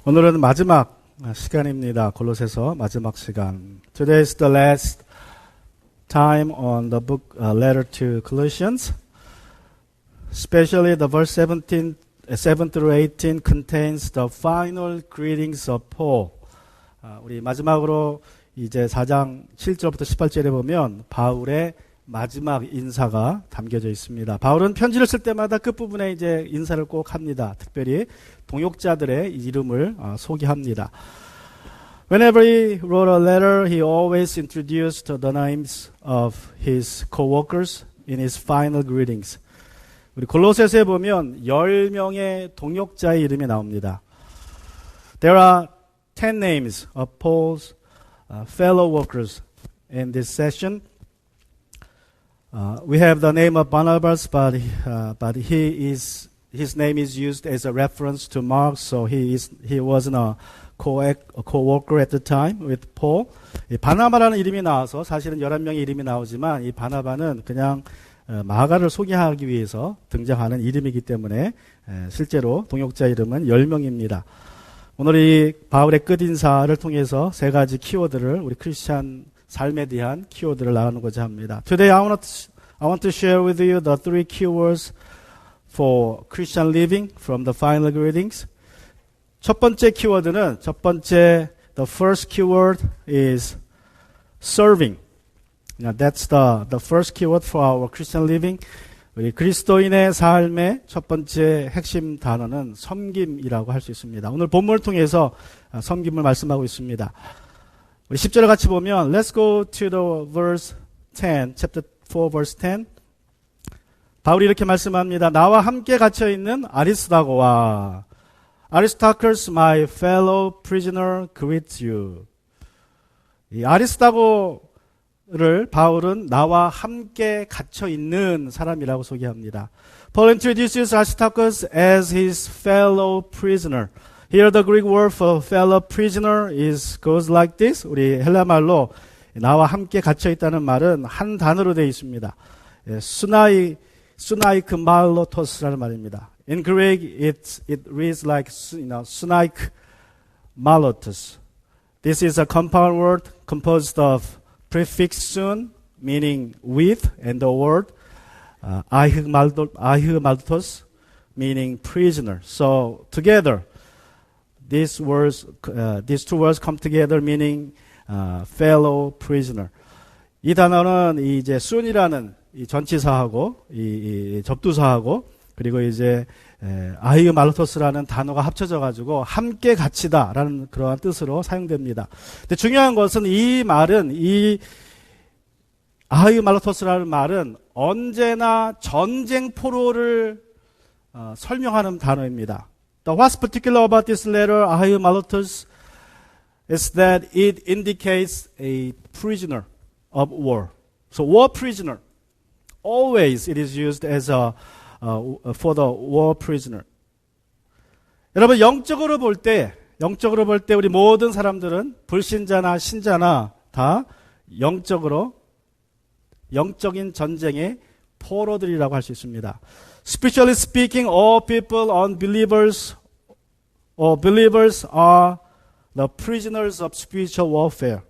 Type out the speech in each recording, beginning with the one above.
오늘은 마지막 시간입니다. 골로새서 마지막 시간. Today is the last time on the book letter to Colossians. Especially the verse 7 through 18 contains the final greetings of Paul. 우리 마지막으로 이제 4장 7절부터 18절에 보면 바울의 마지막 인사가 담겨져 있습니다. 바울은 편지를 쓸 때마다 끝부분에 이제 인사를 꼭 합니다. 특별히 동역자들의 이름을 소개합니다. Whenever he wrote a letter, he always introduced the names of his co-workers in his final greetings. 우리 골로새서에 보면 10명의 동역자의 이름이 나옵니다. There are 10 names of Paul's fellow workers in this session. We have the name of Barnabas, but his name is used as a reference to Mark, so he wasn't a co-worker at the time with Paul. 이 바나바라는 이름이 나와서 사실은 11명의 이름이 나오지만 이 바나바는 그냥 마가를 소개하기 위해서 등장하는 이름이기 때문에 실제로 동역자 이름은 10명입니다. 오늘 이 바울의 끝인사를 통해서 세 가지 키워드를 우리 크리스찬 삶에 대한 키워드를 나누고자 합니다. Today I want to share with you the three keywords for Christian living from the final greetings. 첫 번째 키워드는 the first keyword is serving. Now that's the first keyword for our Christian living. 우리 그리스도인의 삶의 첫 번째 핵심 단어는 섬김이라고 할 수 있습니다. 오늘 본문을 통해서 섬김을 말씀하고 있습니다. 우리 10절을 같이 보면 Let's go to the verse 10, chapter 4, verse 10. 바울이 이렇게 말씀합니다. 나와 함께 갇혀있는 아리스다고와 Aristarchus, my fellow prisoner, greets you. 이 아리스다고를 바울은 나와 함께 갇혀있는 사람이라고 소개합니다. Paul introduces Aristarchus as his fellow prisoner. Here the Greek word for fellow prisoner goes like this. 우리 헬라 말로 나와 함께 갇혀 있다는 말은 한 단어로 되어 있습니다. 수나이크 말로토스라는 말입니다. In Greek it reads like 수나이크 말로토스. This is a compound word composed of prefix sun meaning with and the word 아흐말도토스 meaning prisoner. So together these two words come together meaning fellow prisoner. 이 단어는 이제 soon이라는 이 전치사하고 이 접두사하고 그리고 이제 아이유 말로토스라는 단어가 합쳐져 가지고 함께 갇히다라는 그러한 뜻으로 사용됩니다. 근데 중요한 것은 이 말은 이 아이유 말로토스라는 말은 언제나 전쟁 포로를 설명하는 단어입니다. What's particular about this letter, 아이유 말로토스, is that it indicates a prisoner of war. So war prisoner. Always it is used as for the war prisoner. 여러분 영적으로 볼 때 우리 모든 사람들은 불신자나 신자나 다 영적인 전쟁의 포로들이라고 할 수 있습니다. Spiritually speaking, all people, unbelievers or believers are the prisoners of spiritual warfare.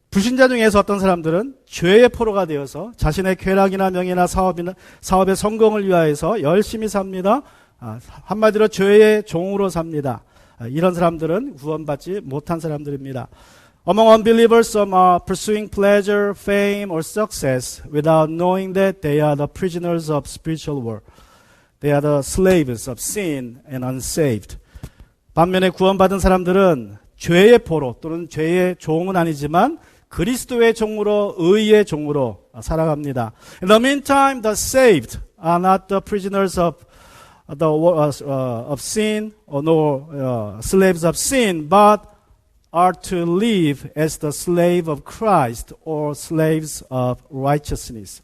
불신자 중에서 어떤 사람들은 죄의 포로가 되어서 자신의 쾌락이나 명예나 사업의 성공을 위하여서 열심히 삽니다. 한마디로 죄의 종으로 삽니다. 이런 사람들은 구원받지 못한 사람들입니다. Among unbelievers, some are pursuing pleasure, fame, or success without knowing that they are the prisoners of spiritual war. They are the slaves of sin and unsaved. 반면에 구원받은 사람들은 죄의 포로 또는 죄의 종은 아니지만 그리스도의 종으로 의의 종으로 살아갑니다. In the meantime, the saved are not the prisoners of sin or nor slaves of sin, but are to live as the slave of Christ or slaves of righteousness.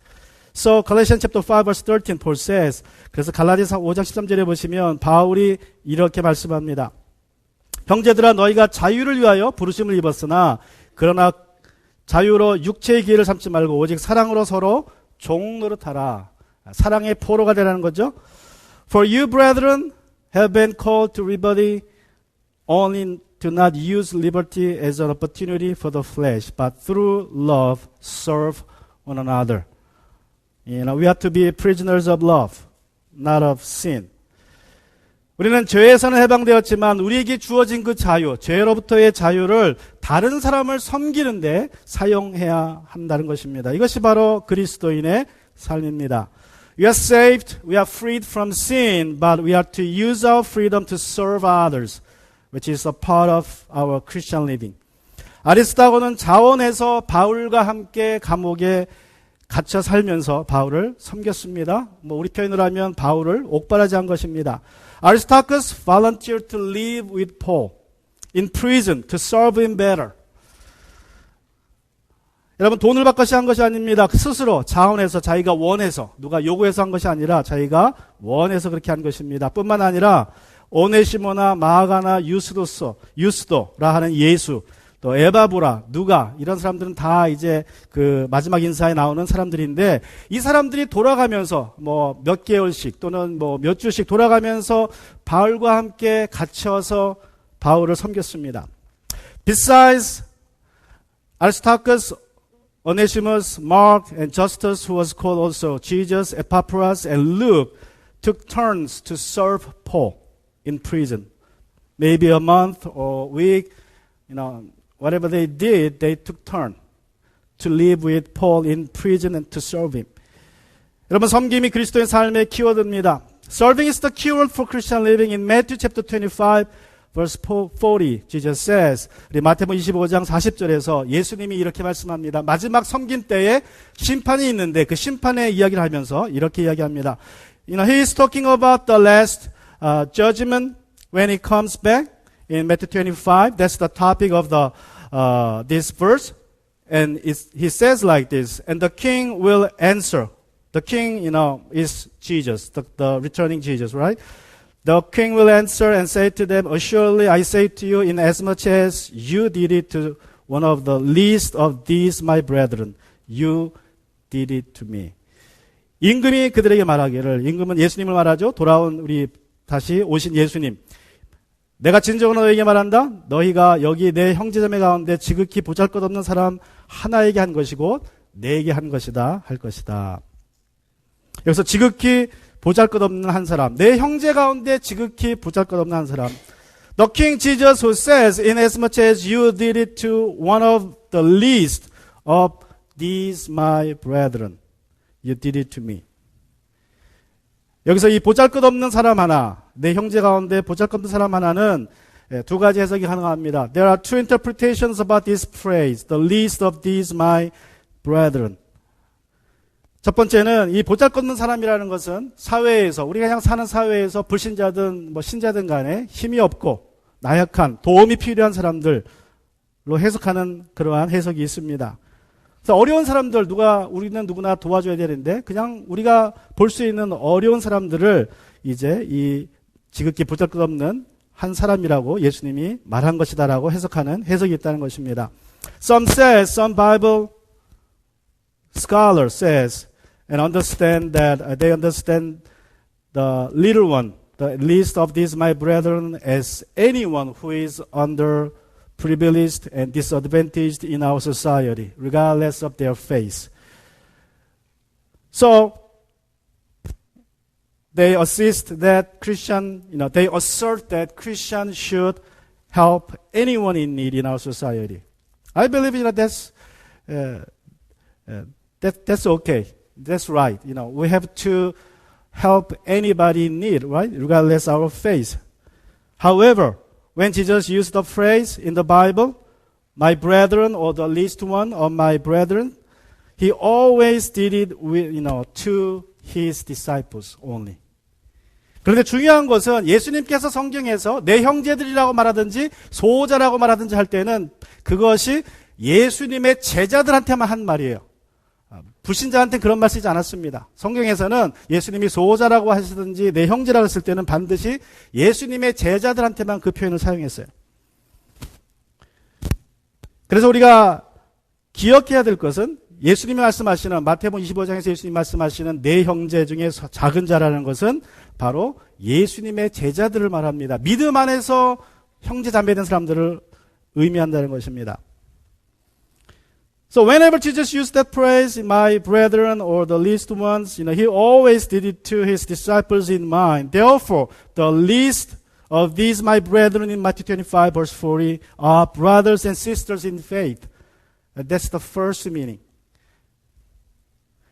So Galatians chapter 5 verse 13 Paul says, 그래서 갈라디아서 5장 13절에 보시면 바울이 이렇게 말씀합니다. 형제들아 너희가 자유를 위하여 부르심을 입었으나 그러나 자유로 육체의 기회를 삼지 말고 오직 사랑으로 서로 종 노릇하라. 사랑의 포로가 되라는 거죠. For you brethren have been called to liberty only to not use liberty as an opportunity for the flesh, but through love serve one another. We have to be prisoners of love, not of sin. 우리는 죄에서는 해방되었지만 우리에게 주어진 그 자유, 죄로부터의 자유를 다른 사람을 섬기는데 사용해야 한다는 것입니다. 이것이 바로 그리스도인의 삶입니다. We are saved, we are freed from sin, but we are to use our freedom to serve others, which is a part of our Christian living. 아리스타고는 자원해서 바울과 함께 감옥에 갇혀 살면서 바울을 섬겼습니다. 우리 표현으로 하면 바울을 옥바라지 한 것입니다. Aristarchus volunteered to live with Paul in prison to serve him better. 여러분, 돈을 받고시 한 것이 아닙니다. 스스로 자원해서 자기가 원해서, 누가 요구해서 한 것이 아니라 자기가 원해서 그렇게 한 것입니다. 뿐만 아니라 오네시모나 마가나 유스도라 하는 예수, 또 에바브라, 누가, 이런 사람들은 다 이제 그 마지막 인사에 나오는 사람들인데, 이 사람들이 돌아가면서 몇 개월씩 또는 몇 주씩 돌아가면서 바울과 함께 갇혀서 바울을 섬겼습니다. Besides Aristarchus, Onesimus, Mark, and Justus, who was called also Jesus, Epaphras, and Luke, took turns to serve Paul in prison. Maybe a month or a week, whatever they did, they took turn to live with Paul in prison and to serve him. 여러분, 섬김이 그리스도의 삶의 키워드입니다. Serving is the keyword for Christian living. In Matthew chapter 25, verse 40, Jesus says, 우리 마태복음 25장 40절에서 예수님이 이렇게 말씀합니다. 마지막 섬김 때에 심판이 있는데 그 심판의 이야기를 하면서 이렇게 이야기합니다. He is talking about the last judgment when he comes back. In Matthew 25, that's the topic of this verse. And he says like this, and the king will answer. The king, is Jesus, the returning Jesus, right? The king will answer and say to them, assuredly I say to you, inasmuch as you did it to one of the least of these my brethren, you did it to me. 임금이 그들에게 말하기를, 임금은 예수님을 말하죠. 돌아온 다시 오신 예수님. 내가 진정으로 너에게 말한다. 너희가 여기 내 형제자매 가운데 지극히 보잘것없는 사람 하나에게 한 것이고 내게 한 것이다 할 것이다. 여기서 지극히 보잘것없는 한 사람, 내 형제 가운데 지극히 보잘것없는 한 사람. The King Jesus who says, inasmuch as you did it to one of the least of these my brethren, you did it to me. 여기서 이 보잘것없는 사람 하나, 내 형제 가운데 보잘것없는 사람 하나는 두 가지 해석이 가능합니다. There are two interpretations about this phrase, the least of these my brethren. 첫 번째는 이 보잘것없는 사람이라는 것은 사회에서, 우리가 그냥 사는 사회에서 불신자든 신자든 간에 힘이 없고 나약한, 도움이 필요한 사람들로 해석하는 그러한 해석이 있습니다. 그래서 어려운 사람들, 우리는 누구나 도와줘야 되는데 그냥 우리가 볼 수 있는 어려운 사람들을 이제 이 지극히 보잘것없는 한 사람이라고 예수님이 말한 것이다라고 해석하는 해석이 있다는 것입니다. Some Bible scholar says and understand that they understand the little one, the least of these my brethren, as anyone who is underprivileged and disadvantaged in our society, regardless of their faith. So they assert that Christians should help anyone in need in our society. I believe that's okay. That's right. We have to help anybody in need, right? Regardless of our faith. However, when Jesus used the phrase in the Bible, my brethren, or the least one of my brethren, he always did it with, to his disciples only. 그런데 중요한 것은 예수님께서 성경에서 내 형제들이라고 말하든지 소자라고 말하든지 할 때는 그것이 예수님의 제자들한테만 한 말이에요. 불신자한테는 그런 말 쓰지 않았습니다. 성경에서는 예수님이 소자라고 하시든지 내 형제라고 했을 때는 반드시 예수님의 제자들한테만 그 표현을 사용했어요. 그래서 우리가 기억해야 될 것은 예수님이 말씀하시는 마태복음 25장에서 예수님이 말씀하시는 네 형제 중에 작은 자라는 것은 바로 예수님의 제자들을 말합니다. 믿음 안에서 형제 자매된 사람들을 의미한다는 것입니다. So whenever Jesus used that phrase, my brethren or the least ones, he always did it to his disciples in mind. Therefore, the least of these my brethren in Matthew 25 verse 40 are brothers and sisters in faith. That's the first meaning.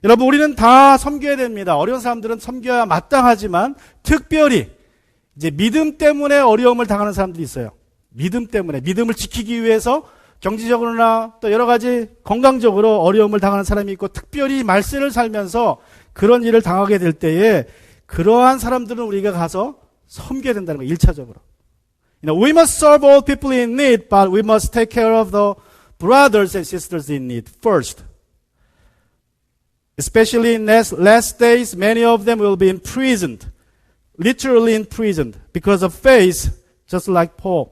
여러분, 우리는 다 섬겨야 됩니다. 어려운 사람들은 섬겨야 마땅하지만 특별히 이제 믿음 때문에 어려움을 당하는 사람들이 있어요. 믿음 때문에, 믿음을 지키기 위해서 경제적으로나 또 여러 가지 건강적으로 어려움을 당하는 사람이 있고, 특별히 말세를 살면서 그런 일을 당하게 될 때에 그러한 사람들은 우리가 가서 섬겨야 된다는 거예요. 1차적으로. We must serve all people in need, but we must take care of the brothers and sisters in need first. Especially in last days, many of them will be imprisoned, literally imprisoned, because of faith, just like Paul.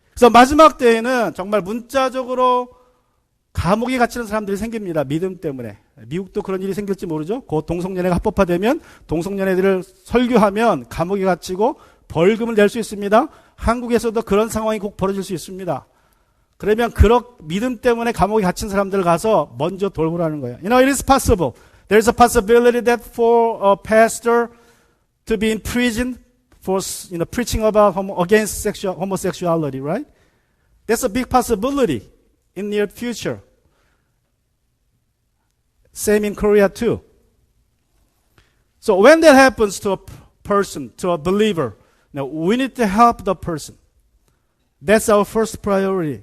그래서 마지막 때에는 정말 문자적으로 감옥에 갇히는 사람들이 생깁니다. 믿음 때문에. 미국도 그런 일이 생길지 모르죠. 곧 동성연애가 합법화되면 동성연애들을 설교하면 감옥에 갇히고 벌금을 낼 수 있습니다. 한국에서도 그런 상황이 꼭 벌어질 수 있습니다. 그러면 그런 믿음 때문에 감옥에 갇힌 사람들을 가서 먼저 돌보라는 거예요. It is possible. There's a possibility that for a pastor to be in prison for preaching about against homosexuality, right? That's a big possibility in near future. Same in Korea too. So when that happens to a person, to a believer, now we need to help the person. That's our first priority.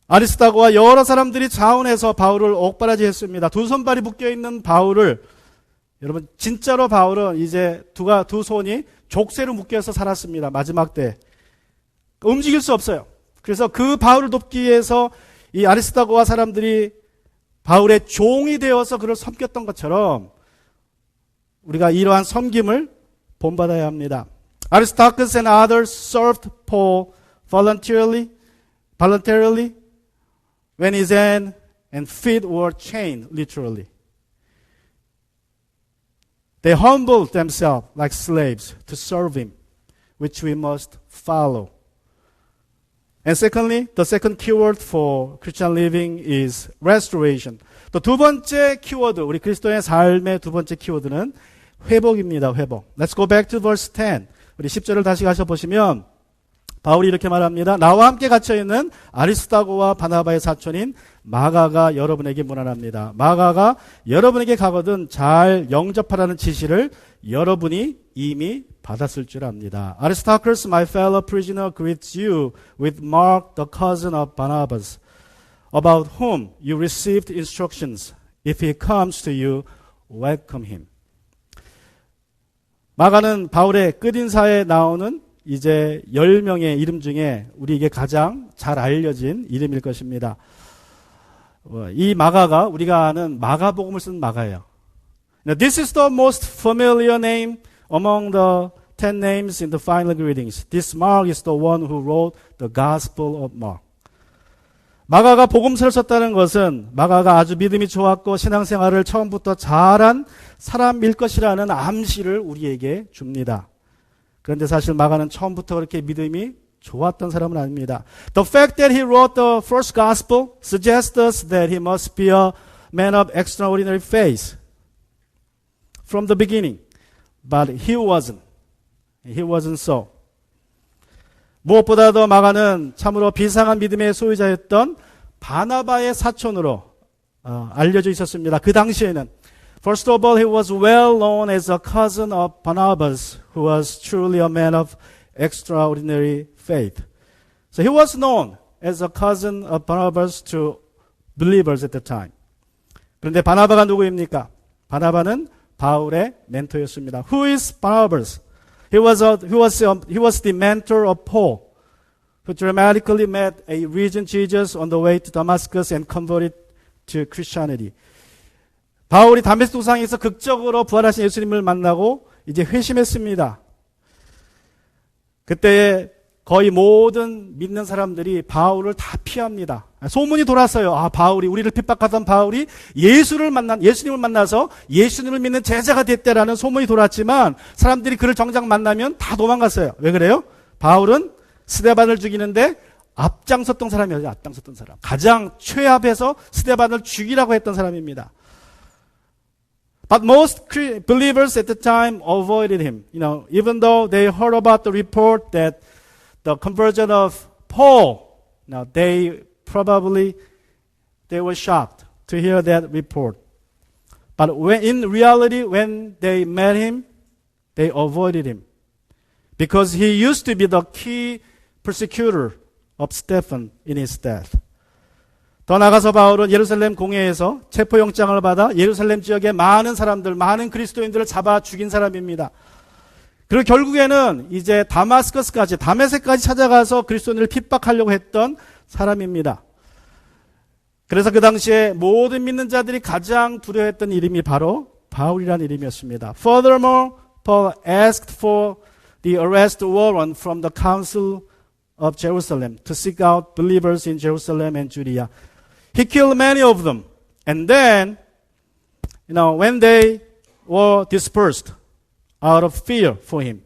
아리스타고와 여러 사람들이 자원해서 바울을 옥바라지 했습니다. 두 손발이 묶여있는 바울을, 여러분 진짜로 바울은 이제 두 손이 족쇄로 묶여서 살았습니다. 마지막 때 움직일 수 없어요. 그래서 그 바울을 돕기 위해서 이 아리스타고와 사람들이 바울의 종이 되어서 그를 섬겼던 것처럼 우리가 이러한 섬김을 본받아야 합니다. Aristarchus and others served Paul voluntarily when his hand and feet were chained, literally. They humbled themselves like slaves to serve him, which we must follow. And secondly, the second keyword for Christian living is restoration. 또 두 번째 키워드, 우리 그리스도의 삶의 두 번째 키워드는 회복입니다. 회복. Let's go back to verse 10. 우리 10절을 다시 가셔 보시면 바울이 이렇게 말합니다. 나와 함께 갇혀있는 아리스타고와 바나바의 사촌인 마가가 여러분에게 문안합니다. 마가가 여러분에게 가거든 잘 영접하라는 지시를 여러분이 이미 받았을 줄 압니다. Aristarchus, my fellow prisoner, greets you with Mark, the cousin of Barnabas, about whom you received instructions. If he comes to you, welcome him. 마가는 바울의 끝인사에 나오는 이제 10명의 이름 중에 우리에게 가장 잘 알려진 이름일 것입니다. 이 마가가 우리가 아는 마가복음을 쓴 마가예요. Now, this is the most familiar name among the 10 names in the final greetings. This Mark is the one who wrote the Gospel of Mark. 마가가 복음서를 썼다는 것은 마가가 아주 믿음이 좋았고 신앙생활을 처음부터 잘한 사람일 것이라는 암시를 우리에게 줍니다. 그런데 사실 마가는 처음부터 그렇게 믿음이 좋았던 사람은 아닙니다. The fact that he wrote the first gospel suggests us that he must be a man of extraordinary faith from the beginning. But he wasn't. He wasn't so. 무엇보다도 마가는 참으로 비상한 믿음의 소유자였던 바나바의 사촌으로 알려져 있었습니다. 그 당시에는 First of all, he was well known as a cousin of Barnabas, who was truly a man of extraordinary faith. So he was known as a cousin of Barnabas to believers at the time. 그런데 바나바가 누구입니까? 바나바는 바울의 멘토였습니다. Who is Barnabas? He was the mentor of Paul, who dramatically met a risen Jesus on the way to Damascus and converted to Christianity. 바울이 다메섹 도상에서 극적으로 부활하신 예수님을 만나고 이제 회심했습니다. 그때에 거의 모든 믿는 사람들이 바울을 다 피합니다. 소문이 돌았어요. 아, 바울이, 우리를 핍박하던 바울이 예수님을 만나서 예수님을 믿는 제자가 됐다라는 소문이 돌았지만 사람들이 그를 정작 만나면 다 도망갔어요. 왜 그래요? 바울은 스데반을 죽이는데 앞장섰던 사람이었죠. 앞장섰던 사람. 가장 최앞에서 스데반을 죽이라고 했던 사람입니다. But most believers at the time avoided him. Even though they heard about the report that the conversion of Paul, they were shocked to hear that report. But in reality, when they met him, they avoided him. Because he used to be the key persecutor of Stephen in his death. 더 나가서 바울은 예루살렘 공회에서 체포영장을 받아 예루살렘 지역의 많은 사람들, 많은 그리스도인들을 잡아 죽인 사람입니다. 그리고 결국에는 이제 다메섹까지 찾아가서 그리스도인들을 핍박하려고 했던 사람입니다. 그래서 그 당시에 모든 믿는 자들이 가장 두려워했던 이름이 바로 바울이라는 이름이었습니다. Furthermore, Paul asked for the arrest warrant from the Council of Jerusalem to seek out believers in Jerusalem and Judea. He killed many of them. And then, when they were dispersed out of fear for him,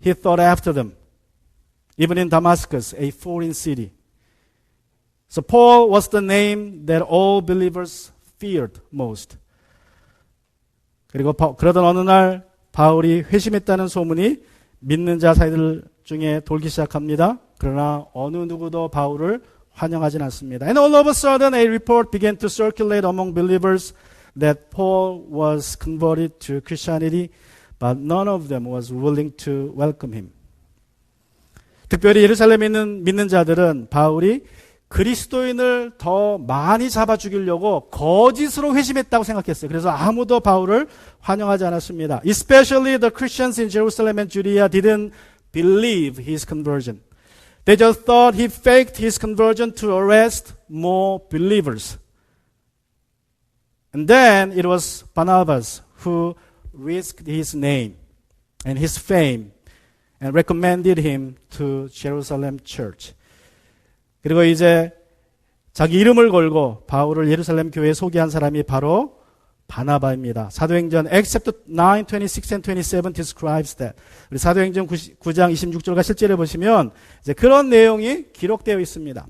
he thought after them, even in Damascus, a foreign city. So Paul was the name that all believers feared most. 그리고 그러던 어느 날 바울이 회심했다는 소문이 믿는 자 사이들 중에 돌기 시작합니다. 그러나 어느 누구도 바울을 환영하진 않습니다. And all of a sudden a report began to circulate among believers that Paul was converted to Christianity, but none of them was willing to welcome him. 특별히 예루살렘에 있는 믿는 자들은 바울이 그리스도인을 더 많이 잡아 죽이려고 거짓으로 회심했다고 생각했어요. 그래서 아무도 바울을 환영하지 않았습니다. Especially the Christians in Jerusalem and Judea didn't believe his conversion. They just thought he faked his conversion to arrest more believers. And then it was Barnabas who risked his name and his fame and recommended him to Jerusalem church. 그리고 이제 자기 이름을 걸고 바울을 예루살렘 교회에 소개한 사람이 바로 바나바입니다. 사도행전 Acts chapter 9, 26 and 27 describes that. 우리 사도행전 9장 26절과 실제로 보시면 이제 그런 내용이 기록되어 있습니다.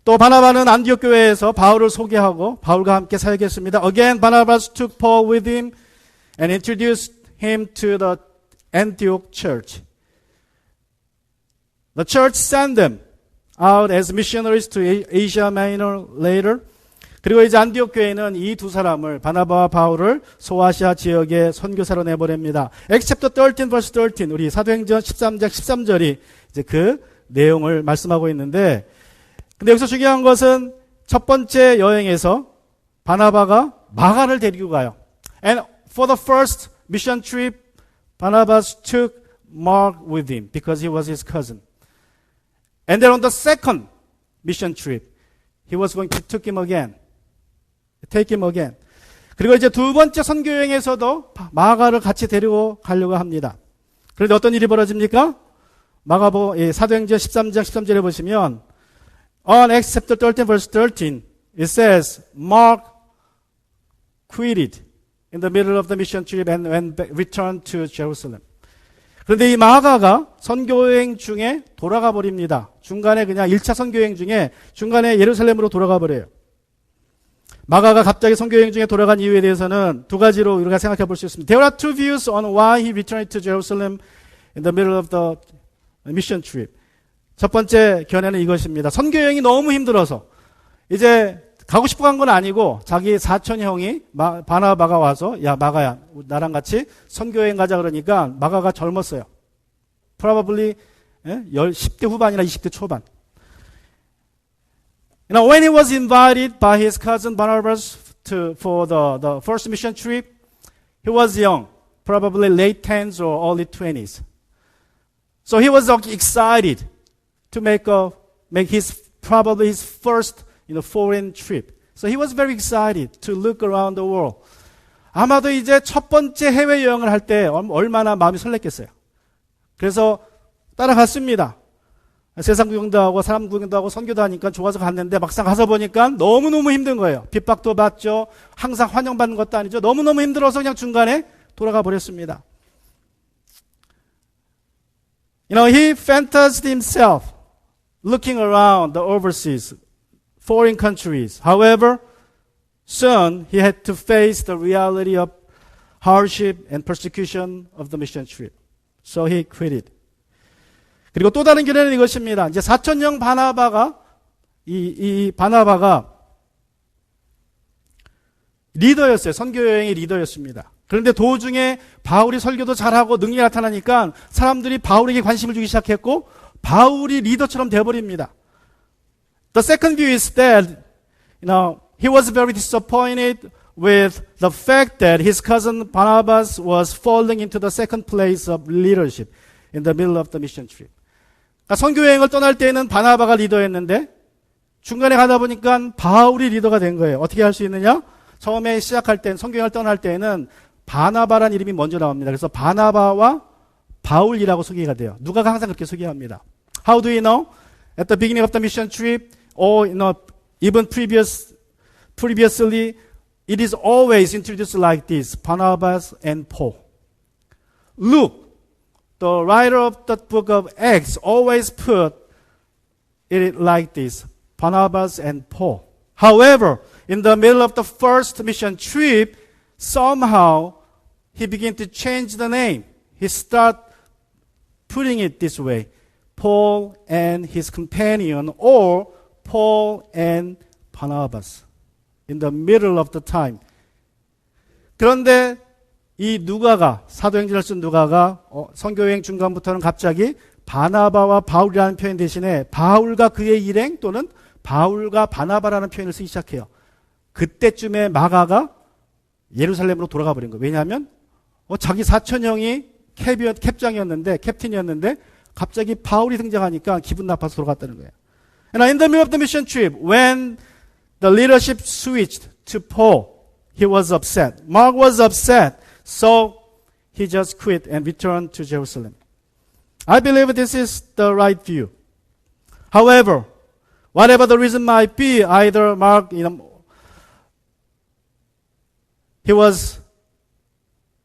또 바나바는 안디옥 교회에서 바울을 소개하고 바울과 함께 사역했습니다. Again, Barnabas took Paul with him and introduced him to the Antioch church. The church sent them out as missionaries to Asia Minor later. 그리고 이제 안디옥 교회는 이 두 사람을 바나바와 바울을 소아시아 지역의 선교사로 내보냅니다. Acts chapter 13 verse 13 우리 사도행전 13장 13절이 이제 그 내용을 말씀하고 있는데 근데 여기서 중요한 것은 첫 번째 여행에서 바나바가 마가를 데리고 가요. And for the first mission trip Barnabas took Mark with him because he was his cousin. And then on the second mission trip, he was going to take him again. 그리고 이제 두 번째 선교 여행에서도 마가를 같이 데리고 가려고 합니다. 그런데 어떤 일이 벌어집니까? 사도행전 13장 13절에 보시면 on Acts chapter 13 verse 13, it says Mark quitted in the middle of the mission trip and returned to Jerusalem. 그런데 이 마가가 선교여행 중에 돌아가 버립니다. 중간에 그냥 1차 선교여행 중에 중간에 예루살렘으로 돌아가 버려요. 마가가 갑자기 선교여행 중에 돌아간 이유에 대해서는 두 가지로 우리가 생각해 볼 수 있습니다. There are two views on why he returned to Jerusalem in the middle of the mission trip. 첫 번째 견해는 이것입니다. 선교여행이 너무 힘들어서 이제 가고 싶어 간 건 아니고 자기 사촌 형이 바나바가 와서 야 마가야 나랑 같이 선교여행 가자 그러니까 마가가 젊었어요. Probably 10대 후반이나 20대 초반. When he was invited by his cousin Barnabas for the first mission trip, he was young, probably late 10s or early 20s. So he was excited to make probably his first foreign trip. So he was very excited to look around the world. 아마도 이제 첫 번째 해외여행을 할 때 얼마나 마음이 설렜겠어요. 그래서 따라갔습니다. 세상 구경도 하고 사람 구경도 하고 선교도 하니까 좋아서 갔는데 막상 가서 보니까 너무너무 힘든 거예요. 핍박도 받죠. 항상 환영받는 것도 아니죠. 너무너무 힘들어서 그냥 중간에 돌아가 버렸습니다. He fantasized himself looking around the overseas, foreign countries. However, soon he had to face the reality of hardship and persecution of the mission trip. So he quit it. 그리고 또 다른 견해는 이것입니다. 이제 사천령 바나바가 이 바나바가 리더였어요. 선교 여행의 리더였습니다. 그런데 도중에 바울이 설교도 잘하고 능력이 나타나니까 사람들이 바울에게 관심을 주기 시작했고 바울이 리더처럼 되어버립니다. The second view is that he was very disappointed with the fact that his cousin Barnabas was falling into the second place of leadership in the middle of the mission trip. 그러니까 선교 여행을 떠날 때에는 바나바가 리더였는데 중간에 가다 보니까 바울이 리더가 된 거예요. 어떻게 할 수 있느냐? 처음에 시작할 때 선교 여행을 떠날 때에는 바나바라는 이름이 먼저 나옵니다. 그래서 바나바와 바울이라고 소개가 돼요. 누가 항상 그렇게 소개합니다. How do you know? At the beginning of the mission trip, or even previously, it is always introduced like this: Barnabas and Paul. Luke, the writer of the book of Acts, always put it like this: Barnabas and Paul. However, in the middle of the first mission trip, somehow he began to change the name. He started putting it this way: Paul and his companion, or Paul and Barnabas. In the middle of the time. 그런데 이 누가가, 사도행전을 쓴 누가가 선교여행 중간부터는 갑자기 바나바와 바울이라는 표현 대신에 바울과 그의 일행 또는 바울과 바나바라는 표현을 쓰기 시작해요. 그때쯤에 마가가 예루살렘으로 돌아가 버린 거예요. 왜냐하면 자기 사촌형이 캡틴이었는데 갑자기 바울이 등장하니까 기분 나빠서 돌아갔다는 거예요. And in the middle of the mission trip, when the leadership switched to Paul, he was upset. Mark was upset, so he just quit and returned to Jerusalem. I believe this is the right view. However, whatever the reason might be, either Mark, he was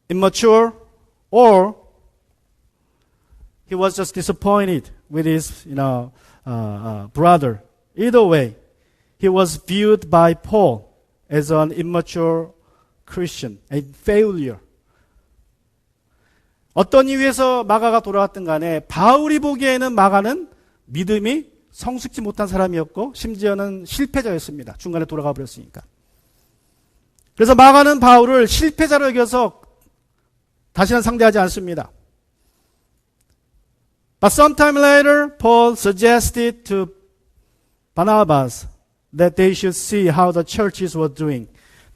immature, or he was just disappointed with his, brother. Either way, he was viewed by Paul as an immature Christian, a failure. 어떤 이유에서 마가가 돌아왔든 간에 바울이 보기에는 마가는 믿음이 성숙지 못한 사람이었고 심지어는 실패자였습니다. 중간에 돌아가 버렸으니까. 그래서 마가는 바울을 실패자로 여겨서 다시는 상대하지 않습니다. But sometime later, Paul suggested to Barnabas that they should see how the churches were doing,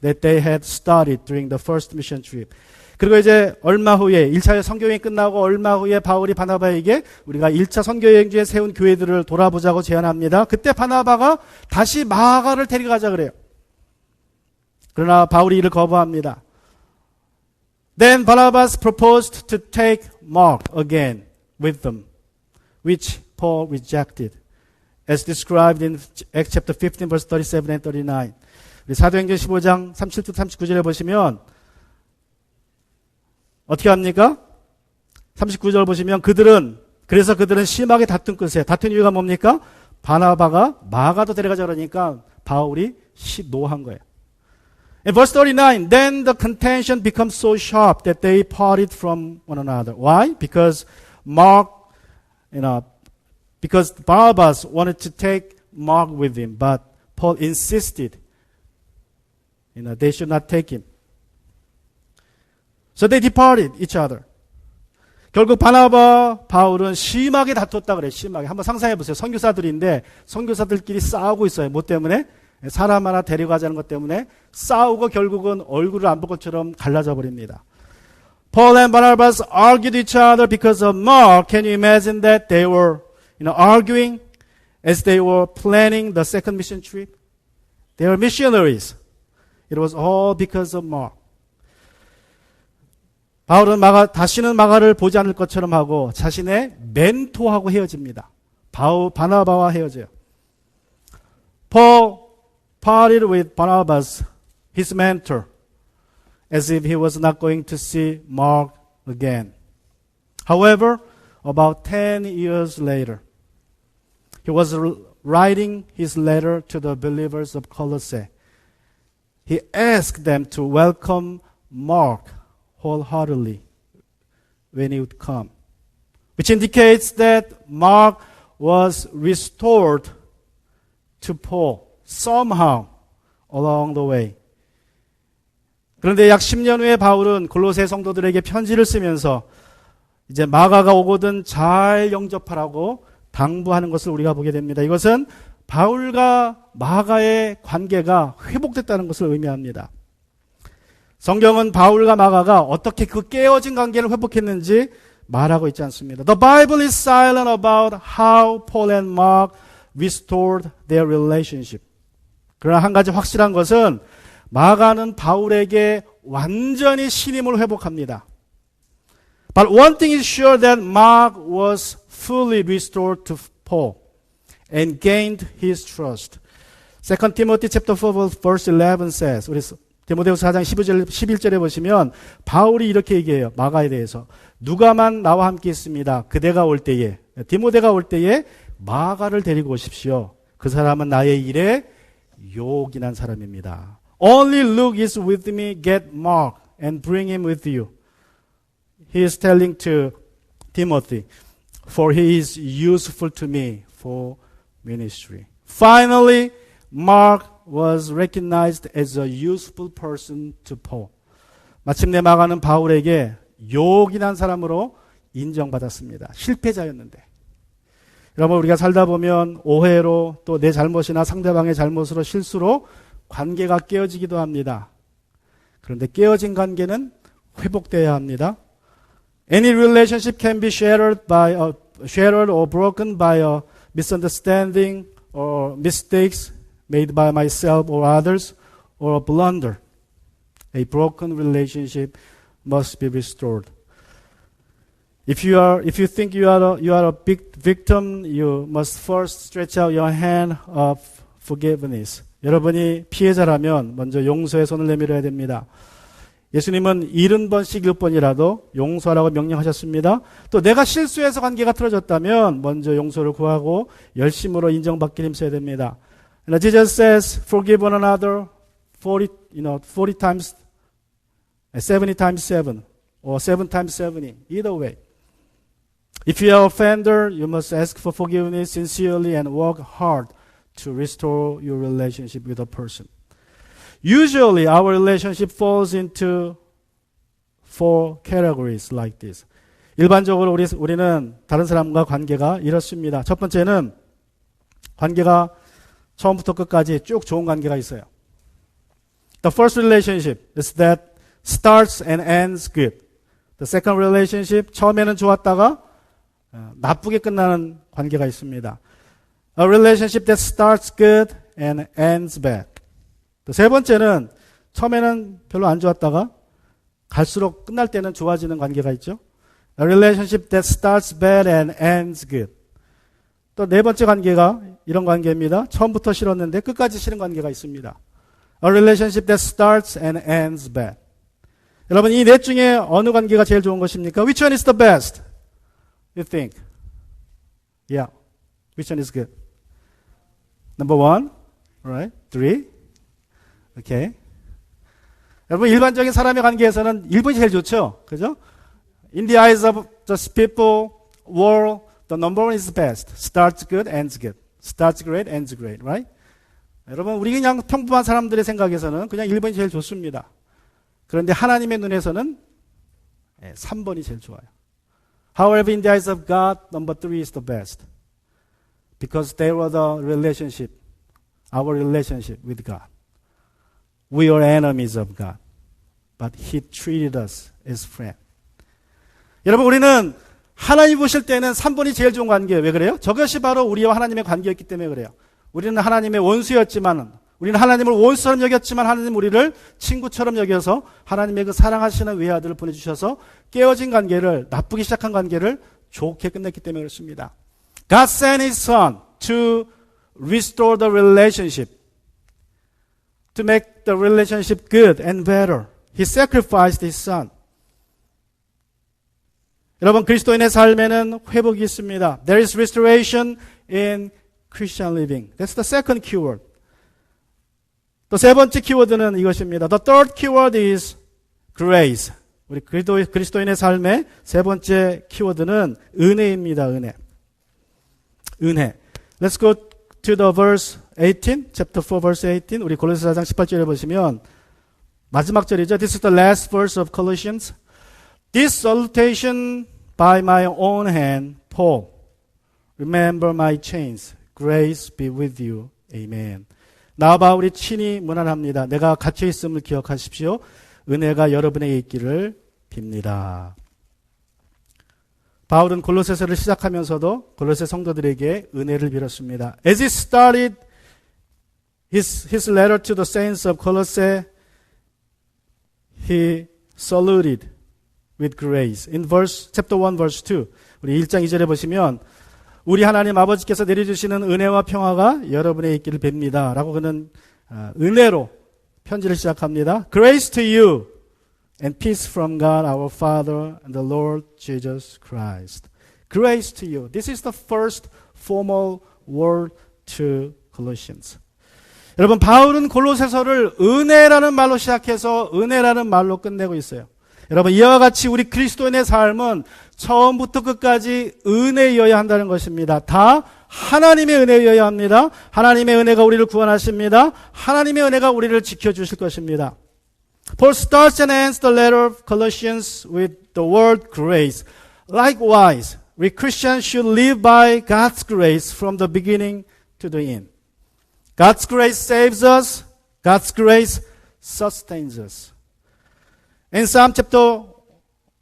that they had started during the first mission trip. 그리고 이제 얼마 후에 1차 선교여행이 끝나고 얼마 후에 바울이 바나바에게 우리가 1차 선교여행 중에 세운 교회들을 돌아보자고 제안합니다. 그때 바나바가 다시 마가를 데려가자 그래요. 그러나 바울이 이를 거부합니다. Then Barnabas proposed to take Mark again with them, which Paul rejected, as described in Acts chapter 15, verse 37 and 39. 우리 사도행전 15장 37절 39절에 보시면 어떻게 합니까? 39절 보시면 그래서 그들은 심하게 다툰 끝에, 다툰 이유가 뭡니까? 바나바가 마가도 데려가자 그러니까 바울이 노한 거예요. In verse 39, then the contention becomes so sharp that they parted from one another. Why? Because because Barnabas wanted to take Mark with him, but Paul insisted, they should not take him. So they departed each other. 결국 바나바, 바울은 심하게 다퉜다 그래요. 심하게. 한번 상상해 보세요. 선교사들인데 선교사들끼리 싸우고 있어요. 뭐 때문에? 사람 하나 데려가자는 것 때문에 싸우고 결국은 얼굴을 안 볼 것처럼 갈라져 버립니다. Paul and Barnabas argued each other because of Mark. Can you imagine that? They were arguing as they were planning the second mission trip. They were missionaries. It was all because of Mark. 바울은 다시는 마가를 보지 않을 것처럼 하고 자신의 멘토하고 헤어집니다. 바나바와 헤어져요. Paul parted with Barnabas, his mentor, as if he was not going to see Mark again. However, about 10 years later, he was writing his letter to the believers of Colossae. He asked them to welcome Mark wholeheartedly when he would come, which indicates that Mark was restored to Paul somehow along the way. 그런데 약 10년 후에 바울은 골로새 성도들에게 편지를 쓰면서 이제 마가가 오거든 잘 영접하라고 당부하는 것을 우리가 보게 됩니다. 이것은 바울과 마가의 관계가 회복됐다는 것을 의미합니다. 성경은 바울과 마가가 어떻게 그 깨어진 관계를 회복했는지 말하고 있지 않습니다. The Bible is silent about how Paul and Mark restored their relationship. 그러나 한 가지 확실한 것은 마가는 바울에게 완전히 신임을 회복합니다. But one thing is sure that Mark was fully restored to Paul and gained his trust. 2 Timothy chapter 4 verse 11 says, 우리 디모데후서 4장 11절에 보시면 바울이 이렇게 얘기해요. 마가에 대해서. 누가만 나와 함께 있습니다. 그대가 올 때에, 디모데가 올 때에 마가를 데리고 오십시오. 그 사람은 나의 일에 요긴한 사람입니다. Only Luke is with me. Get Mark and bring him with you. He is telling to Timothy, for he is useful to me for ministry. Finally, Mark was recognized as a useful person to Paul. 마침내 마가는 바울에게 요긴한 사람으로 인정받았습니다. 실패자였는데. 여러분, 우리가 살다 보면 오해로 또 내 잘못이나 상대방의 잘못으로 실수로 관계가 깨어지기도 합니다. 그런데 깨어진 관계는 회복되어야 합니다. Any relationship can be shattered or broken by a misunderstanding or mistakes made by myself or others or a blunder. A broken relationship must be restored. If you think you are a big victim, you must first stretch out your hand of forgiveness. 여러분이 피해자라면 먼저 용서의 손을 내밀어야 됩니다. 예수님은 70번씩 1번이라도 용서하라고 명령하셨습니다. 또 내가 실수해서 관계가 틀어졌다면 먼저 용서를 구하고 열심으로 인정받기 힘써야 됩니다. And Jesus says, forgive one another 40 times, 70 times 7, or 7 times 70. Either way. If you are an offender, you must ask for forgiveness sincerely and work hard to restore your relationship with a person. Usually, our relationship falls into 4 categories like this. 일반적으로 우리는 다른 사람과 관계가 이렇습니다. 첫 번째는 관계가 처음부터 끝까지 쭉 좋은 관계가 있어요. The first relationship is that starts and ends good. The second relationship, 처음에는 좋았다가 나쁘게 끝나는 관계가 있습니다. A relationship that starts good and ends bad. 또 세 번째는 처음에는 별로 안 좋았다가 갈수록 끝날 때는 좋아지는 관계가 있죠. A relationship that starts bad and ends good. 또 네 번째 관계가 이런 관계입니다. 처음부터 싫었는데 끝까지 싫은 관계가 있습니다. A relationship that starts and ends bad. 여러분, 이 넷 중에 어느 관계가 제일 좋은 것입니까? Which one is the best? You think? Yeah. Which one is good? Number 1, right? 3. Okay. 여러분, 일반적인 사람의 관계에서는 1번이 제일 좋죠? 그죠? In the eyes of the people, world, the number 1 is best. Starts good, ends good. Starts great, ends great, right? 여러분, 우리 그냥 평범한 사람들의 생각에서는 그냥 1번이 제일 좋습니다. 그런데 하나님의 눈에서는 3번이 제일 좋아요. However, in the eyes of God, number 3 is the best. Because they were the relationship, our relationship with God. We are enemies of God. But He treated us as friends. 여러분, 우리는 하나님 보실 때는 3번이 제일 좋은 관계예요. 왜 그래요? 저것이 바로 우리와 하나님의 관계였기 때문에 그래요. 우리는 하나님의 원수였지만 우리는 하나님을 원수처럼 여겼지만 하나님 우리를 친구처럼 여겨서 하나님의 그 사랑하시는 외아들을 보내주셔서 깨어진 관계를, 나쁘기 시작한 관계를 좋게 끝냈기 때문에 그렇습니다. God sent His Son to restore the relationship, to make the relationship good and better. He sacrificed His Son. 여러분, 그리스도인의 삶에는 회복이 있습니다. There is restoration in Christian living. That's the second keyword. 또 세 번째 키워드는 이것입니다. The third keyword is grace. 우리 그리스도인의 삶의 세 번째 키워드는 은혜입니다. 은혜. 은혜. Let's go to the verse 18, chapter 4, verse 18. 우리 골로새 4장 18절에 보시면 마지막 절이죠. This is the last verse of Colossians. This salutation by my own hand, Paul. Remember my chains. Grace be with you. Amen. 나 바울이 친히 문안합니다. 내가 갇혀 있음을 기억하십시오. 은혜가 여러분에게 있기를 빕니다. 바울은 골로새서를 시작하면서도 골로새 성도들에게 은혜를 빌었습니다. As he started his letter to the saints of Colossae, he saluted with grace. In chapter 1, verse 2, 우리 1장 2절에 보시면 우리 하나님 아버지께서 내려주시는 은혜와 평화가 여러분에게 있기를 빕니다. 라고 그는 은혜로 편지를 시작합니다. Grace to you and peace from God our Father and the Lord Jesus Christ. Grace to you. This is the first formal word to Colossians. 여러분, 바울은 골로새서를 은혜라는 말로 시작해서 은혜라는 말로 끝내고 있어요. 여러분, 이와 같이 우리 그리스도인의 삶은 처음부터 끝까지 은혜여야 한다는 것입니다. 다 하나님의 은혜여야 합니다. 하나님의 은혜가 우리를 구원하십니다. 하나님의 은혜가 우리를 지켜주실 것입니다. Paul starts and ends the letter of Colossians with the word grace. Likewise, we Christians should live by God's grace from the beginning to the end. God's grace saves us. God's grace sustains us. In Psalm chapter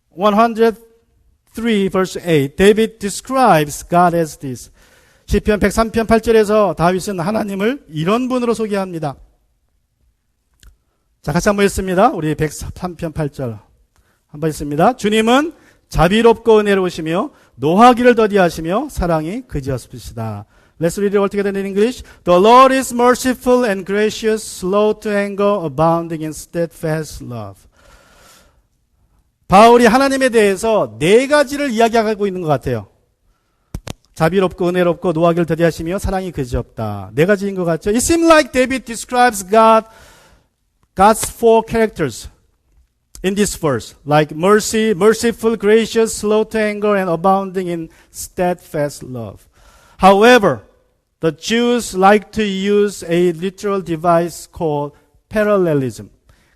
103 verse 8, David describes God as this. 시편 103편 8절에서 다윗은 하나님을 이런 분으로 소개합니다. 자, 같이 한번 읽습니다. 우리 103편 8절 한번 읽습니다. 주님은 자비롭고 은혜로우시며 노하기를 더디하시며 사랑이 그지없으시다. Let's read it all together in English. The Lord is merciful and gracious, slow to anger, abounding in steadfast love. 바울이 하나님에 대해서 네 가지를 이야기하고 있는 것 같아요. 자비롭고 은혜롭고 노하기를 더디하시며 사랑이 그지없다. 네 가지인 것 같죠? It seems like David describes God's four characters in this verse, like mercy, merciful, gracious, slow to anger, and abounding in steadfast love. However, the Jews like to use a literal device called parallelism.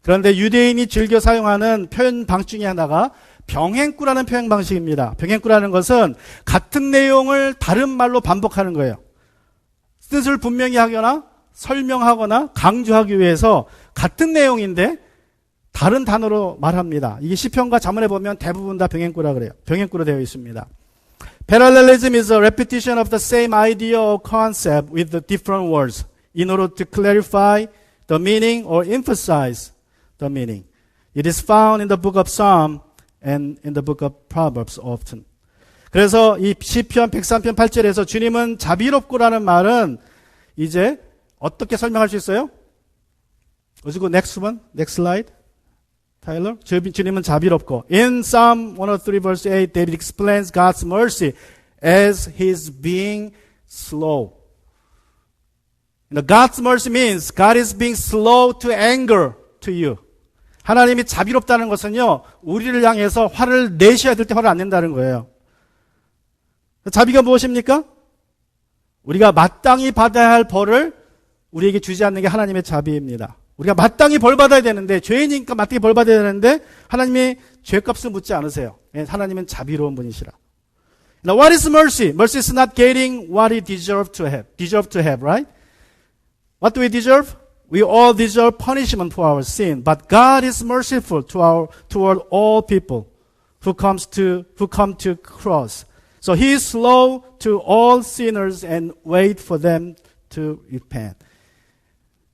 그런데 유대인이 즐겨 사용하는 표현 방식 중에 하나가 병행구라는 표현 방식입니다. 병행구라는 것은 같은 내용을 다른 말로 반복하는 거예요. 뜻을 분명히 하거나 설명하거나 강조하기 위해서 같은 내용인데 다른 단어로 말합니다. 이게 시편과 잠언에 보면 대부분 다 병행구라 그래요. 병행구로 되어 있습니다. Parallelism is a repetition of the same idea or concept with the different words in order to clarify the meaning or emphasize the meaning. It is found in the book of Psalm and in the book of Proverbs often. 그래서 이 시편 103편 8절에서 주님은 자비롭고라는 말은 이제 어떻게 설명할 수 있어요? Would you go next one? Next slide. Tyler. 주님은 자비롭고. In Psalm 103 verse 8, David explains God's mercy as His being slow. God's mercy means God is being slow to anger to you. 하나님이 자비롭다는 것은요, 우리를 향해서 화를 내셔야 될 때 화를 안 낸다는 거예요. 자비가 무엇입니까? 우리가 마땅히 받아야 할 벌을 우리에게 주지 않는 게 하나님의 자비입니다. 우리가 마땅히 벌 받아야 되는데, 죄인이니까 마땅히 벌 받아야 되는데 하나님이 죄값을 묻지 않으세요. 하나님은 자비로운 분이시라. Now what is mercy? Mercy is not getting what we deserve to have, right? What do we deserve? We all deserve punishment for our sin, but God is merciful toward all people who come to cross. So He is slow to all sinners and wait for them to repent.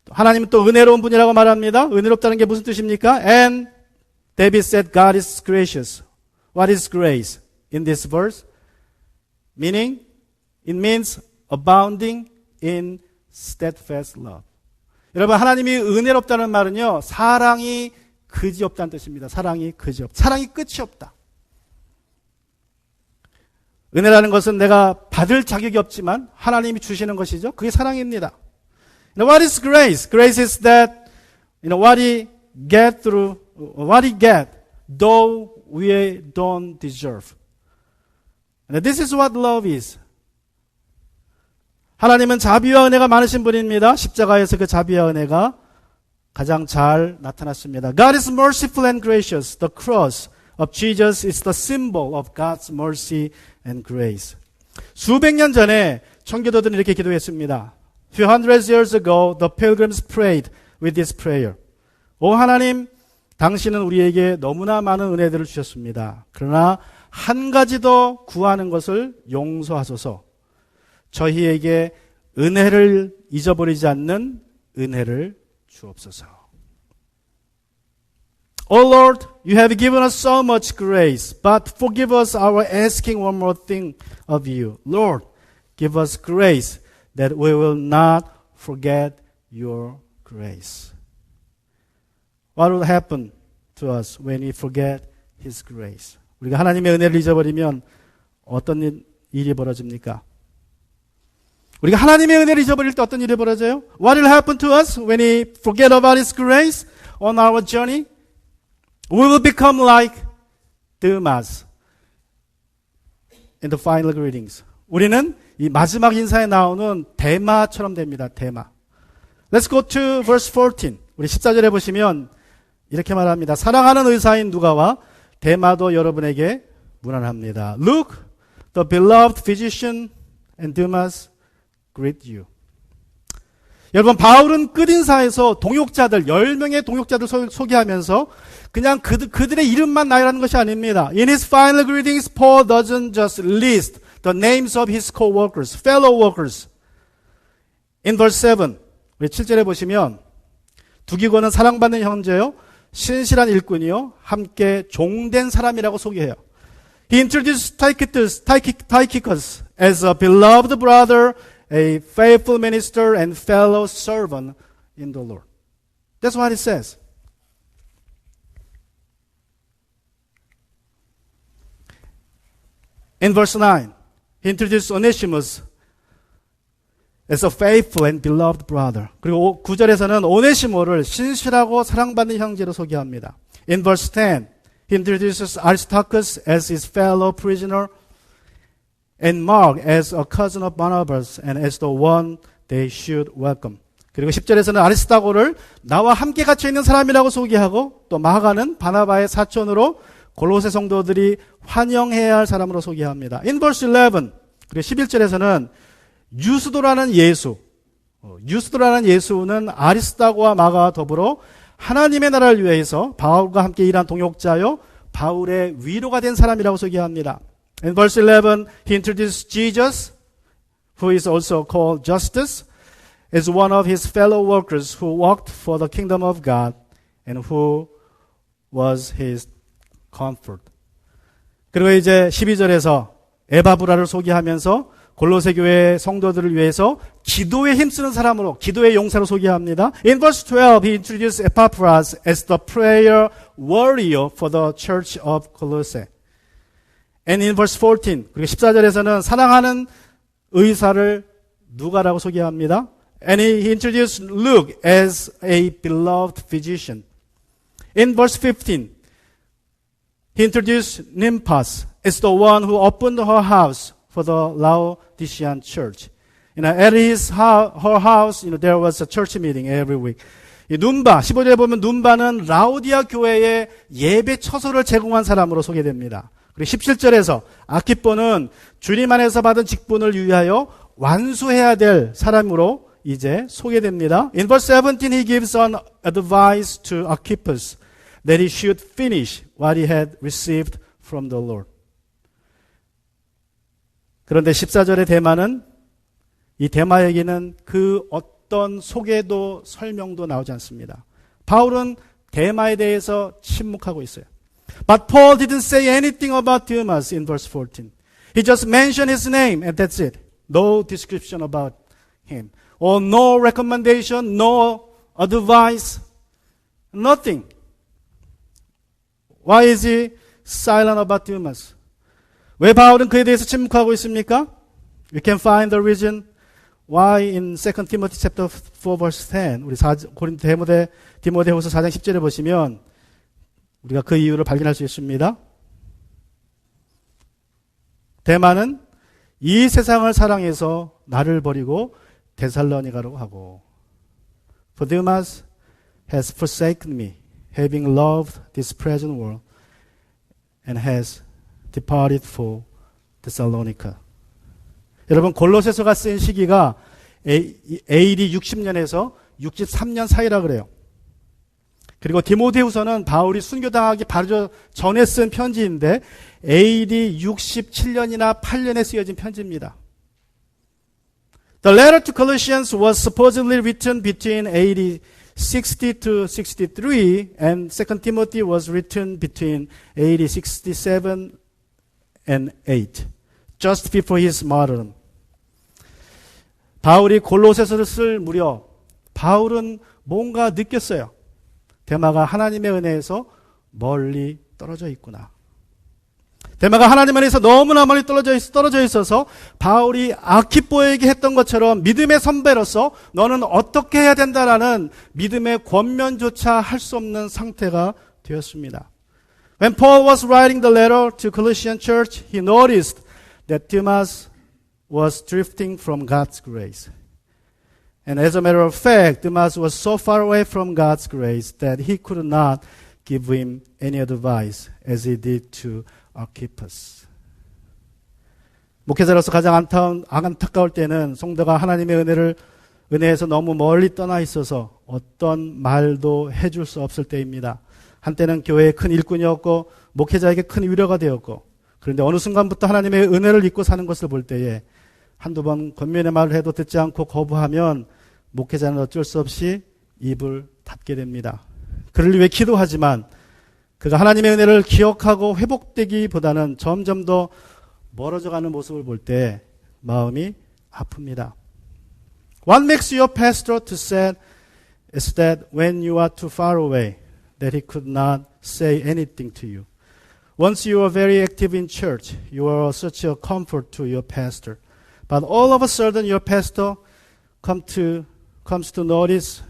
하나님은 또 은혜로운 분이라고 말합니다. 은혜롭다는 게 무슨 뜻입니까? And David said God is gracious. What is grace in this verse? Meaning, it means abounding in steadfast love. 여러분, 하나님이 은혜롭다는 말은요, 사랑이 그지없다는 뜻입니다. 사랑이 그지없다. 사랑이 끝이 없다. 은혜라는 것은 내가 받을 자격이 없지만 하나님이 주시는 것이죠. 그게 사랑입니다. What is grace? Grace is that what he get through what he get though we don't deserve. And this is what love is. 하나님은 자비와 은혜가 많으신 분입니다. 십자가에서 그 자비와 은혜가 가장 잘 나타났습니다. God is merciful and gracious. The cross of Jesus is the symbol of God's mercy and grace. 수백 년 전에 청교도들은 이렇게 기도했습니다. Few hundred years ago, the pilgrims prayed with this prayer. 오 하나님, 당신은 우리에게 너무나 많은 은혜들을 주셨습니다. 그러나 한 가지 더 구하는 것을 용서하소서. 저희에게 은혜를 잊어버리지 않는 은혜를 주옵소서. Oh Lord, you have given us so much grace, but forgive us our asking one more thing of you. Lord, give us grace that we will not forget your grace. What will happen to us when we forget His grace? 우리가 하나님의 은혜를 잊어버리면 어떤 일이 벌어집니까? 우리가 하나님의 은혜를 잊어버릴 때 어떤 일이 벌어져요? What will happen to us when we forget about His grace on our journey? We will become like Demas in the final greetings. 우리는 이 마지막 인사에 나오는 데마처럼 됩니다. 데마. Let's go to verse 14. 우리 14절에 보시면 이렇게 말합니다. 사랑하는 의사인 누가와 데마도 여러분에게 문안합니다. Look, the beloved physician and Demas greet you. 여러분, 바울은 끝인사에서 동역자들, 10명의 동역자들 소개하면서 그냥 그들의 이름만 나열하는 것이 아닙니다. In his final greetings, Paul doesn't just list the names of his co-workers, fellow workers. In verse 7, 우리 7절에 보시면 두기고는 사랑받는 형제요, 신실한 일꾼이요, 함께 종된 사람이라고 소개해요. He introduced Tychicus as a beloved brother, a faithful minister and fellow servant in the Lord. That's what it says. In verse 9, he introduced Onesimus as a faithful and beloved brother. 그리고 9절에서는 오네시모를 신실하고 사랑받는 형제로 소개합니다. In verse 10, he introduces Aristarchus as his fellow prisoner and Mark as a cousin of Barnabas and as the one they should welcome. 그리고 10절에서는 아리스타고를 나와 함께 갇혀 있는 사람이라고 소개하고 또 마가는 바나바의 사촌으로 골로새 성도들이 환영해야 할 사람으로 소개합니다. In verse 11, 그리고 11절에서는 유스도라는 예수는 아리스타고와 마가와 더불어 하나님의 나라를 위해서 바울과 함께 일한 동역자요, 바울의 위로가 된 사람이라고 소개합니다. In verse 11, he introduced Jesus, who is also called Justus, as one of his fellow workers who worked for the kingdom of God and who was his comfort. 그리고 이제 12절에서 에바브라를 소개하면서 골로새 교회 성도들을 위해서 기도에 힘쓰는 사람으로, 기도의 용사로 소개합니다. In verse 12, he introduced Epaphras as the prayer warrior for the church of Colossae. And in verse 14, 그리고 14절에서는 사랑하는 의사를 누가라고 소개합니다. And he introduced Luke as a beloved physician. In verse 15, he introduced Nymphas as the one who opened her house for the Laodicean church. At her house, there was a church meeting every week. 이 눈바, 15절에 보면 눈바는 라오디아 교회의 예배 처소를 제공한 사람으로 소개됩니다. 그리고 17절에서 아키뽀는 주님 안에서 받은 직분을 위하여 완수해야 될 사람으로 이제 소개됩니다. In verse 17, he gives an advice to Archippus that he should finish what he had received from the Lord. 그런데 14절의 대마는, 이 대마에게는 그 어떤 소개도 설명도 나오지 않습니다. 바울은 데마에 대해서 침묵하고 있어요. But Paul didn't say anything about Demas in verse 14. He just mentioned his name and that's it. No description about him. Or no recommendation, no advice, nothing. Why is he silent about Demas? 왜 바울은 그에 대해서 침묵하고 있습니까? We can find the reason why in 2 Timothy chapter 4 verse 10. 우리 고린도 디모데후서 4장 10절에 보시면 우리가 그 이유를 발견할 수 있습니다. 데마는 이 세상을 사랑해서 나를 버리고 데살로니가로 하고 For Demas has forsaken me, having loved this present world, and has departed for Thessalonica. 여러분 골로새서가 쓰인 시기가 AD 60년에서 63년 사이라 그래요. 그리고 디모데후서는 바울이 순교당하기 바로 전에 쓴 편지인데 AD 67년이나 8년에 쓰여진 편지입니다. The letter to Colossians was supposedly written between AD 60 to 63 and 2 Timothy was written between AD 67 and 8, just before his martyrdom. 바울이 골로새서를 쓸 무렵 바울은 뭔가 느꼈어요. 데마가 하나님의 은혜에서 멀리 떨어져 있구나. 데마가 하나님 안에서 너무나 멀리 떨어져 있어서 바울이 아키포에게 했던 것처럼 믿음의 선배로서 너는 어떻게 해야 된다라는 믿음의 권면조차 할 수 없는 상태가 되었습니다. When Paul was writing the letter to Colossian church, he noticed that Demas was drifting from God's grace. And as a matter of fact, Demas was so far away from God's grace that he could not give him any advice as he did to Archippus. 목회자로서 가장 안타까울 때는 성도가 하나님의 은혜에서 너무 멀리 떠나 있어서 어떤 말도 해줄 수 없을 때입니다. 한때는 교회에 큰 일꾼이었고 목회자에게 큰 위로가 되었고 그런데 어느 순간부터 하나님의 은혜를 잊고 사는 것을 볼 때에 한두 번 권면의 말을 해도 듣지 않고 거부하면 목회자는 어쩔 수 없이 입을 닫게 됩니다. 그를 위해 기도하지만 그가 하나님의 은혜를 기억하고 회복되기보다는 점점 더 멀어져가는 모습을 볼 때 마음이 아픕니다. What makes your pastor to say is that when you are too far away, that he could not say anything to you. Once you are very active in church, you are such a comfort to your pastor. But all of a sudden your pastor comes to notice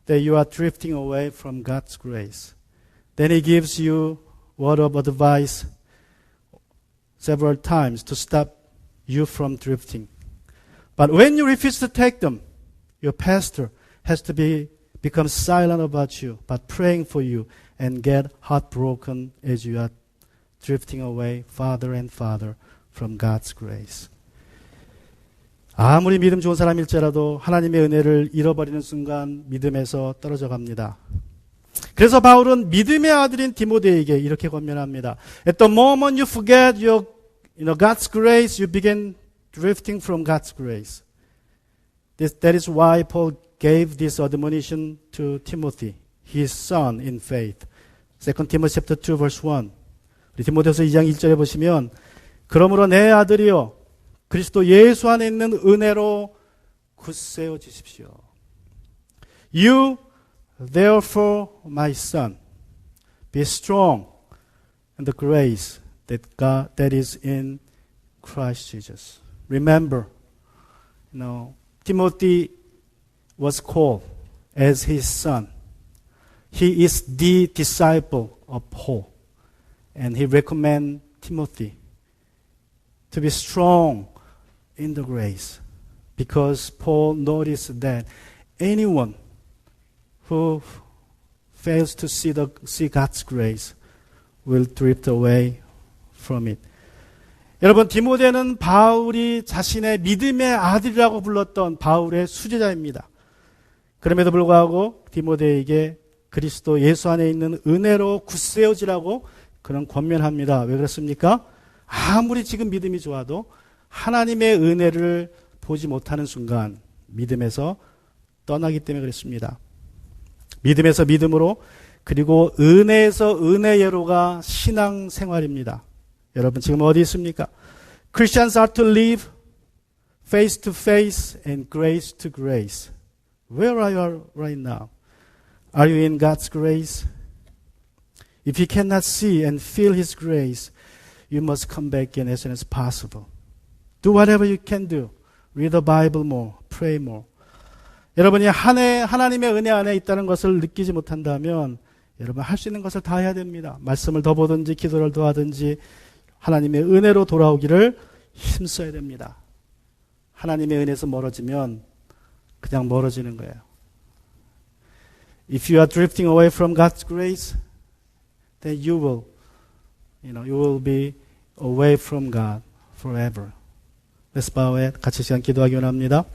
that you are drifting away from God's grace. Then he gives you word of advice several times to stop you from drifting. But when you refuse to take them, your pastor has to become silent about you, but praying for you and get heartbroken as you are drifting away farther and farther from God's grace. 아무리 믿음 좋은 사람일지라도 하나님의 은혜를 잃어버리는 순간 믿음에서 떨어져 갑니다. 그래서 바울은 믿음의 아들인 디모데에게 이렇게 권면합니다. At the moment you forget God's grace, you begin drifting from God's grace. That is why Paul gave this admonition to Timothy, his son in faith. 2 Timothy chapter 2 verse 1. 우리 디모데후서 2장 1절에 보시면 그러므로 내 아들이여 그리스도 예수 안에 있는 은혜로 굳세어 지십시오. You therefore my son be strong in the grace that is in Christ Jesus. Remember, Timothy was called as his son. He is the disciple of Paul. And he recommended Timothy to be strong in the grace. Because Paul noticed that anyone who fails to see God's grace will drift away from it. 여러분, 디모데는 바울이 자신의 믿음의 아들이라고 불렀던 바울의 수제자입니다. 그럼에도 불구하고 디모데에게 그리스도 예수 안에 있는 은혜로 굳세어지라고 그는 권면합니다. 왜 그렇습니까? 아무리 지금 믿음이 좋아도 하나님의 은혜를 보지 못하는 순간 믿음에서 떠나기 때문에 그렇습니다. 믿음에서 믿음으로 그리고 은혜에서 은혜예로가 신앙생활입니다. 여러분 지금 어디 있습니까? Christians are to live face to face and grace to grace. Where are you right now? Are you in God's grace? If you cannot see and feel His grace, you must come back in as soon as possible. Do whatever you can do. Read the Bible more. Pray more. 여러분이 한 해 하나님의 은혜 안에 있다는 것을 느끼지 못한다면 여러분 할 수 있는 것을 다 해야 됩니다. 말씀을 더 보든지 기도를 더 하든지 하나님의 은혜로 돌아오기를 힘써야 됩니다. 하나님의 은혜에서 멀어지면 그냥 멀어지는 거예요. If you are drifting away from God's grace, then you will be away from God forever. Let's bow it. 같이 시간 기도하기 원합니다.